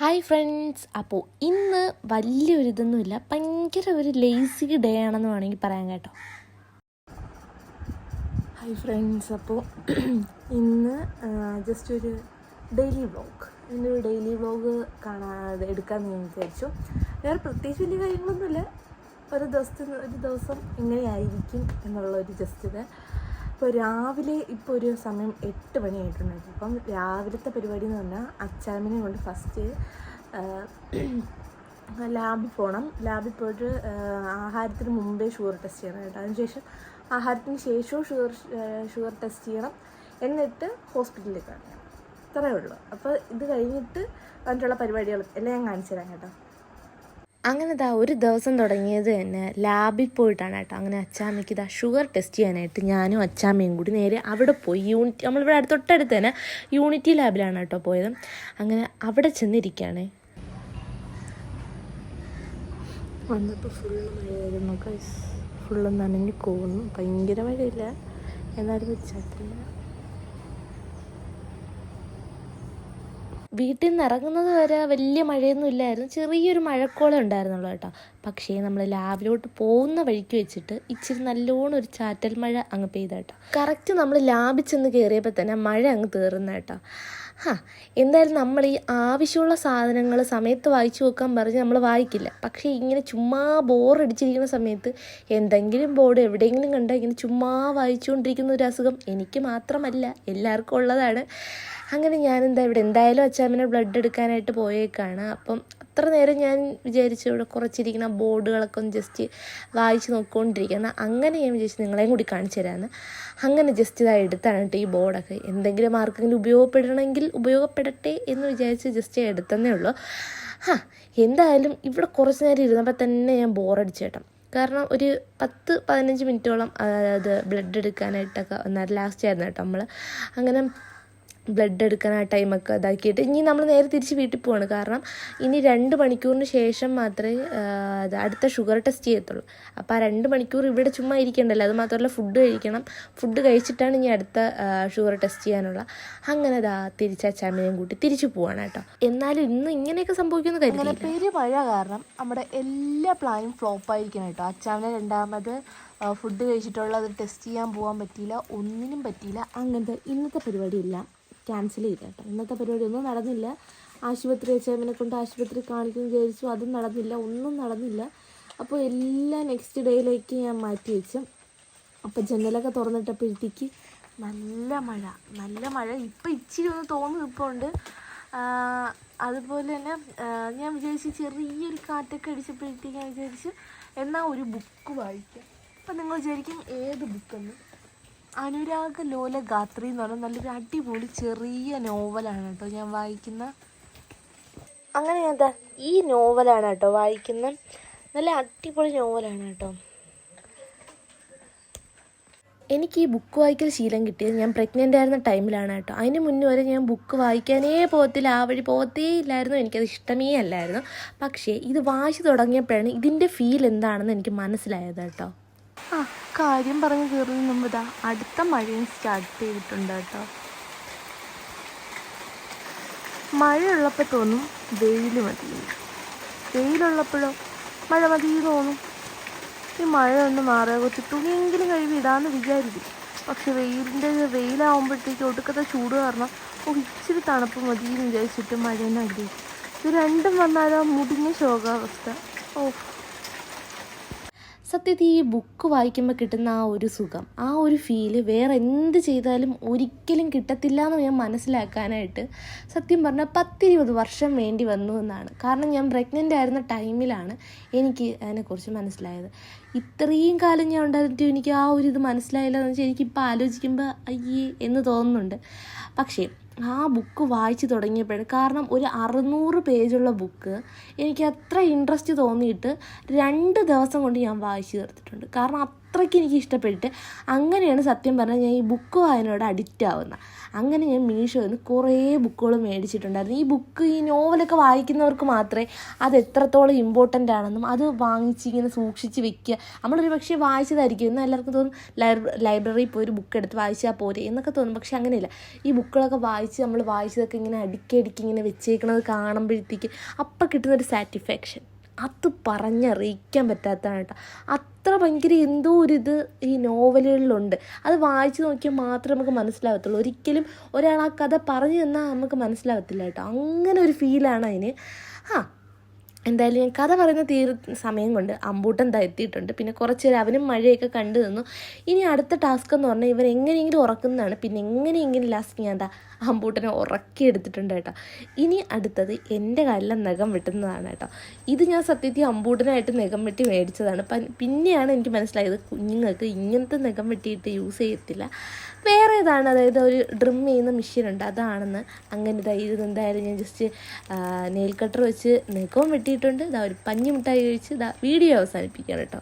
Hi friends, അപ്പോൾ ഇന്ന് വലിയൊരിതൊന്നുമില്ല, ഭയങ്കര ഒരു ലേസി ഡേ ആണെന്ന് വേണമെങ്കിൽ പറയാൻ കേട്ടോ. ഹായ് ഫ്രണ്ട്സ്, അപ്പോൾ ഇന്ന് ജസ്റ്റ് ഒരു ഡെയിലി വ്ളോഗ്, ഇന്നൊരു ഡെയിലി വ്ളോഗ് എടുക്കാമെന്ന് ഞാൻ വിചാരിച്ചു. വേറെ പ്രത്യേകിച്ച് വലിയ കാര്യങ്ങളൊന്നുമില്ല, ഒരു ദിവസം എങ്ങനെയായിരിക്കും എന്നുള്ളൊരു ജസ്റ്റ് ഇത്. ഇപ്പോൾ രാവിലെ ഇപ്പോൾ ഒരു സമയം 8 മണിയായിട്ടുണ്ടായിരുന്നു. അപ്പം രാവിലത്തെ പരിപാടി എന്ന് പറഞ്ഞാൽ അച്ചാമ്മനെ കൊണ്ട് ഫസ്റ്റ് ലാബിൽ പോകണം. ലാബിൽ പോയിട്ട് ആഹാരത്തിന് മുമ്പേ ഷുഗർ ടെസ്റ്റ് ചെയ്യണം കേട്ടോ. അതിനുശേഷം ആഹാരത്തിന് ശേഷവും ഷുഗർ ടെസ്റ്റ് ചെയ്യണം, എന്നിട്ട് ഹോസ്പിറ്റലിലേക്ക് കാണിക്കണം. ഇത്രയേ ഉള്ളൂ. അപ്പോൾ ഇത് കഴിഞ്ഞിട്ട് അതിനുള്ള പരിപാടികൾ എല്ലാം ഞാൻ കാണിച്ചു തരാം കേട്ടോ. അങ്ങനെ ഒരു ദിവസം തുടങ്ങിയത് തന്നെ ലാബിൽ പോയിട്ടാണ് കേട്ടോ. അങ്ങനെ അച്ചാമ്മയ്ക്ക് ഷുഗർ ടെസ്റ്റ് ചെയ്യാനായിട്ട് ഞാനും അച്ചാമ്മയും കൂടി നേരെ അവിടെ പോയി. നമ്മളിവിടെ തൊട്ടടുത്ത് തന്നെ യൂണിറ്റി ലാബിലാണ് കേട്ടോ പോയത്. അങ്ങനെ അവിടെ ചെന്നിരിക്കുകയാണ്. വന്നപ്പോൾ ഫുള്ള് മഴയായിരുന്നു, ഫുള്ള് നനഞ്ഞു പോകുന്നു. ഭയങ്കര മഴയില്ല, എന്നാലും വെച്ചാറ്റില്ല. വീട്ടിൽ നിന്ന് ഇറങ്ങുന്നത് വരെ വലിയ മഴയൊന്നും ഇല്ലായിരുന്നു, ചെറിയൊരു മഴക്കോളം ഉണ്ടായിരുന്നുള്ളൂ കേട്ടോ. പക്ഷേ നമ്മൾ ലാബിലോട്ട് പോകുന്ന വഴിക്ക് വെച്ചിട്ട് ഇച്ചിരി നല്ലോണം ഒരു ചാറ്റൽ മഴ അങ്ങ് പെയ്ത കേട്ടോ. കറക്റ്റ് നമ്മൾ ലാബിൽ ചെന്ന് കയറിയപ്പോൾ തന്നെ മഴ അങ്ങ് തീർന്ന കേട്ടോ. എന്തായാലും നമ്മൾ ഈ ആവശ്യമുള്ള സാധനങ്ങൾ സമയത്ത് വായിച്ചു വെക്കാൻ പറഞ്ഞ് നമ്മൾ വായിക്കില്ല. പക്ഷേ ഇങ്ങനെ ചുമ്മാ ബോറടിച്ചിരിക്കുന്ന സമയത്ത് എന്തെങ്കിലും ബോർഡ് എവിടെയെങ്കിലും കണ്ടാൽ ഇങ്ങനെ ചുമ്മാ വായിച്ചുകൊണ്ടിരിക്കുന്ന ഒരു അസുഖം എനിക്ക് മാത്രമല്ല, എല്ലാവർക്കും ഉള്ളതാണ്. അങ്ങനെ ഇവിടെ എന്തായാലും അച്ചാമ്മനെ ബ്ലഡ് എടുക്കാനായിട്ട് പോയേക്കാണ്. അപ്പം അത്ര നേരം ഞാൻ വിചാരിച്ചു ഇവിടെ കുറച്ചിരിക്കുന്ന ബോർഡുകളൊക്കെ ഒന്ന് ജസ്റ്റ് വായിച്ച് നോക്കിക്കൊണ്ടിരിക്കുന്നത്. അങ്ങനെ ഞാൻ വിചാരിച്ചു നിങ്ങളെയും കൂടി കാണിച്ചു തരാമെന്ന്. അങ്ങനെ ജസ്റ്റ് എടുത്താണ് കേട്ടോ ഈ ബോർഡൊക്കെ. എന്തെങ്കിലും ആർക്കെങ്കിലും ഉപയോഗപ്പെടട്ടെ എന്ന് വിചാരിച്ച് ജസ്റ്റ് എടുത്തന്നേ ഉള്ളൂ. എന്തായാലും ഇവിടെ കുറച്ച് നേരം ഇരുന്നപ്പോൾ തന്നെ ഞാൻ ബോറടിച്ചു കേട്ടോ. കാരണം ഒരു 10-15 മിനിറ്റോളം അത് ബ്ലഡ് എടുക്കാനായിട്ടൊക്കെ ലാസ്റ്റ് ആയിരുന്നു കേട്ടോ. നമ്മൾ അങ്ങനെ ബ്ലഡ് എടുക്കാൻ ആ ടൈമൊക്കെ ഇതാക്കിയിട്ട് ഇനി നമ്മൾ നേരെ തിരിച്ച് വീട്ടിൽ പോവാണ്. കാരണം ഇനി 2 മണിക്കൂറിന് ശേഷം മാത്രമേ അടുത്ത ഷുഗർ ടെസ്റ്റ് ചെയ്യത്തുള്ളൂ. അപ്പോൾ ആ 2 മണിക്കൂർ ഇവിടെ ചുമ്മാ ഇരിക്കണ്ടല്ലോ. അത് മാത്രമല്ല ഫുഡ് കഴിക്കണം. ഫുഡ് കഴിച്ചിട്ടാണ് ഇനി അടുത്ത ഷുഗർ ടെസ്റ്റ് ചെയ്യാനുള്ള. അങ്ങനെ തിരിച്ച് അച്ചാമ്മനെയും കൂട്ടി തിരിച്ചു പോവാണ് കേട്ടോ. എന്നാലും ഇന്ന് ഇങ്ങനെയൊക്കെ സംഭവിക്കുമെന്ന് കരുതില്ല. പെரிய മഴ കാരണം നമ്മുടെ എല്ലാ പ്ലാനും ഫ്ലോപ്പായിരിക്കണം കേട്ടോ. അച്ചാമ്മനെ രണ്ടാമത് ഫുഡ് കഴിച്ചിട്ടുള്ളത് ടെസ്റ്റ് ചെയ്യാൻ പോകാൻ പറ്റിയില്ല, ഒന്നിനും പറ്റിയില്ല. അങ്ങനത്തെ ഇന്നത്തെ പരിപാടിയെല്ലാം ക്യാൻസൽ ചെയ്ത കേട്ടോ. ഇന്നത്തെ പരിപാടി ഒന്നും നടന്നില്ല. ആശുപത്രി അച്ചാമ്മനെ കൊണ്ട് ആശുപത്രി കാണിക്കുന്നു വിചാരിച്ചു, അതും നടന്നില്ല, ഒന്നും നടന്നില്ല. അപ്പോൾ എല്ലാം നെക്സ്റ്റ് ഡേയിലേക്ക് ഞാൻ മാറ്റി വെച്ചു. അപ്പോൾ ജനലൊക്കെ തുറന്നിട്ടപ്പോഴത്തേക്ക് നല്ല മഴ ഇപ്പം ഇച്ചിരി ഒന്ന് തോന്നി നിൽപ്പുണ്ട്. അതുപോലെ തന്നെ ഞാൻ വിചാരിച്ച് ചെറിയൊരു കാറ്റൊക്കെ അടിച്ചപ്പോഴത്തേക്ക് ഞാൻ വിചാരിച്ച് എന്നാൽ ഒരു ബുക്ക് വായിക്കാം. അപ്പം നിങ്ങൾ വിചാരിക്കും ഏത് ബുക്കെന്ന്? അനുരാഗ ലോല ഗാത്രി എന്ന് പറഞ്ഞാൽ നല്ലൊരു അടിപൊളി ചെറിയ നോവലാണ് കേട്ടോ ഞാൻ വായിക്കുന്ന. അങ്ങനെ ഞാൻ ഈ നോവലാണ് കേട്ടോ വായിക്കുന്ന. നല്ല അടിപൊളി നോവലാണ് കേട്ടോ. എനിക്ക് ഈ ബുക്ക് വായിക്കൽ ശീലം കിട്ടിയത് ഞാൻ പ്രഗ്നൻ്റ് ആയിരുന്ന ടൈമിലാണ് കേട്ടോ. അതിന് മുന്നേ വരെ ഞാൻ ബുക്ക് വായിക്കാനേ പോകത്തില്ല, ആ വഴി പോകത്തേ ഇല്ലായിരുന്നു. എനിക്കത് ഇഷ്ടമേ അല്ലായിരുന്നു. പക്ഷേ ഇത് വായിച്ചു തുടങ്ങിയപ്പോഴാണ് ഇതിൻ്റെ ഫീൽ എന്താണെന്ന് എനിക്ക് മനസ്സിലായത് കേട്ടോ. കാര്യം പറഞ്ഞ് തീർന്നു മുമ്പ് അടുത്ത മഴയും സ്റ്റാർട്ട് ചെയ്തിട്ടുണ്ട് കേട്ടോ. മഴയുള്ളപ്പോൾ തോന്നും വെയിൽ മതി, വെയിലുള്ളപ്പോഴോ മഴ മതി തോന്നും. ഈ മഴ ഒന്ന് മാറിയ കുറച്ച് തുണിയെങ്കിലും കഴുകിയിടാമെന്ന് വിചാരിക്കും. പക്ഷെ വെയിലാവുമ്പോഴത്തേക്ക് ഒടുക്കത്തെ ചൂട് കാരണം ഇച്ചിരി തണുപ്പ് മതി എന്ന് വിചാരിച്ചിട്ട് മഴയെന്ന് ആഗ്രഹിക്കും. ഇത് രണ്ടും വന്നാലോ മുടിഞ്ഞ ശോകാവസ്ഥ. സത്യത്തിൽ ഈ ബുക്ക് വായിക്കുമ്പോൾ കിട്ടുന്ന ആ ഒരു സുഖം, ആ ഒരു ഫീല് വേറെ എന്ത് ചെയ്താലും ഒരിക്കലും കിട്ടത്തില്ല എന്ന് ഞാൻ മനസ്സിലാക്കാനായിട്ട് സത്യം പറഞ്ഞാൽ 10-20 വർഷം വേണ്ടി വന്നു എന്നാണ്. കാരണം ഞാൻ പ്രഗ്നൻ്റ് ആയിരുന്ന ടൈമിലാണ് എനിക്ക് അതിനെക്കുറിച്ച് മനസ്സിലായത്. ഇത്രയും കാലം ഞാൻ ഉണ്ടായിട്ടും എനിക്ക് ആ ഒരു ഇത് മനസ്സിലായില്ല എന്ന് വെച്ചാൽ എനിക്കിപ്പോൾ ആലോചിക്കുമ്പോൾ അയ്യേ എന്ന് തോന്നുന്നുണ്ട്. പക്ഷേ ആ ബുക്ക് വായിച്ച് തുടങ്ങിയപ്പോഴാണ്, കാരണം ഒരു 600 പേജുള്ള ബുക്ക് എനിക്ക് അത്ര ഇൻട്രസ്റ്റ് തോന്നിയിട്ട് 2 ദിവസം കൊണ്ട് ഞാൻ വായിച്ച് തീർത്തിട്ടുണ്ട്. കാരണം അത്രയ്ക്ക് എനിക്ക് ഇഷ്ടപ്പെട്ട് അങ്ങനെയാണ് സത്യം പറഞ്ഞാൽ ഞാൻ ഈ ബുക്ക് വായനയോട് അഡിക്റ്റ് ആവുന്നത്. അങ്ങനെ ഞാൻ മീഷോയിൽ നിന്ന് കുറേ ബുക്കുകൾ മേടിച്ചിട്ടുണ്ടായിരുന്നു. ഈ ബുക്ക് ഈ നോവലൊക്കെ വായിക്കുന്നവർക്ക് മാത്രമേ അത് എത്രത്തോളം ഇമ്പോർട്ടൻ്റ് ആണെന്നും അത് വാങ്ങിച്ച് ഇങ്ങനെ സൂക്ഷിച്ച് വെക്കുക. നമ്മളൊരു പക്ഷേ വായിച്ചതായിരിക്കും എന്നാൽ എല്ലാവർക്കും തോന്നും ലൈബ്രറിയിൽ പോയി ഒരു ബുക്ക് എടുത്ത് വായിച്ചാൽ പോരെ എന്നൊക്കെ തോന്നും. പക്ഷെ അങ്ങനെയില്ല. ഈ ബുക്കുകളൊക്കെ വായിച്ച് നമ്മൾ വായിച്ചതൊക്കെ ഇങ്ങനെ അടുക്കി ഇങ്ങനെ വെച്ചേക്കണത് കാണുമ്പോഴത്തേക്ക് അപ്പം കിട്ടുന്നൊരു സാറ്റിസ്ഫാക്ഷൻ അത് പറഞ്ഞറിയിക്കാൻ പറ്റാത്തതാണ് കേട്ടോ. അത്ര ഭയങ്കര എന്തോ ഒരിത് ഈ നോവലുകളിലുണ്ട്. അത് വായിച്ച് നോക്കിയാൽ മാത്രമേ നമുക്ക് മനസ്സിലാവത്തുള്ളൂ. ഒരിക്കലും ഒരാൾ ആ കഥ പറഞ്ഞു തന്നാൽ നമുക്ക് മനസ്സിലാവത്തില്ല കേട്ടോ. അങ്ങനെ ഒരു ഫീലാണ് അതിന്. എന്തായാലും ഞാൻ കഥ പറയുന്ന സമയം കൊണ്ട് അമ്പൂട്ടൻ എത്തിയിട്ടുണ്ട്. പിന്നെ കുറച്ച് നേരം അവനും മഴയൊക്കെ കണ്ടു നിന്നു. ഇനി അടുത്ത ടാസ്ക് എന്ന് പറഞ്ഞാൽ ഇവൻ എങ്ങനെയെങ്കിലും ഉറക്കുന്നതാണ്. പിന്നെ എങ്ങനെയെങ്കിലും ലാസ്റ്റ് ഞാൻ അമ്പൂട്ടനെ ഉറക്കിയെടുത്തിട്ടുണ്ട് കേട്ടോ. ഇനി അടുത്തത് എൻ്റെ കാലിലെ നഖം വെട്ടുന്നതാണ് കേട്ടോ. ഇത് ഞാൻ സത്യത്തിൽ അമ്പൂട്ടനായിട്ട് നഖം വെട്ടി മേടിച്ചതാണ്. പിന്നെയാണ് എനിക്ക് മനസ്സിലായത് കുഞ്ഞുങ്ങൾക്ക് ഇങ്ങനത്തെ നഖം വെട്ടിയിട്ട് യൂസ് ചെയ്യത്തില്ല, വേറെ ഏതാണ്, അതായത് ഒരു ഡ്രിം ചെയ്യുന്ന മെഷീനുണ്ട് അതാണെന്ന്. അങ്ങനെ ഇതായിരുന്നു. എന്തായാലും ഞാൻ ജസ്റ്റ് നെയിൽ കട്ടർ വെച്ച് നഖവും വെട്ടിയിട്ടുണ്ട്. ഒരു പഞ്ഞി മിഠായി കഴിച്ച് വീഡിയോ അവസാനിപ്പിക്കാം കേട്ടോ.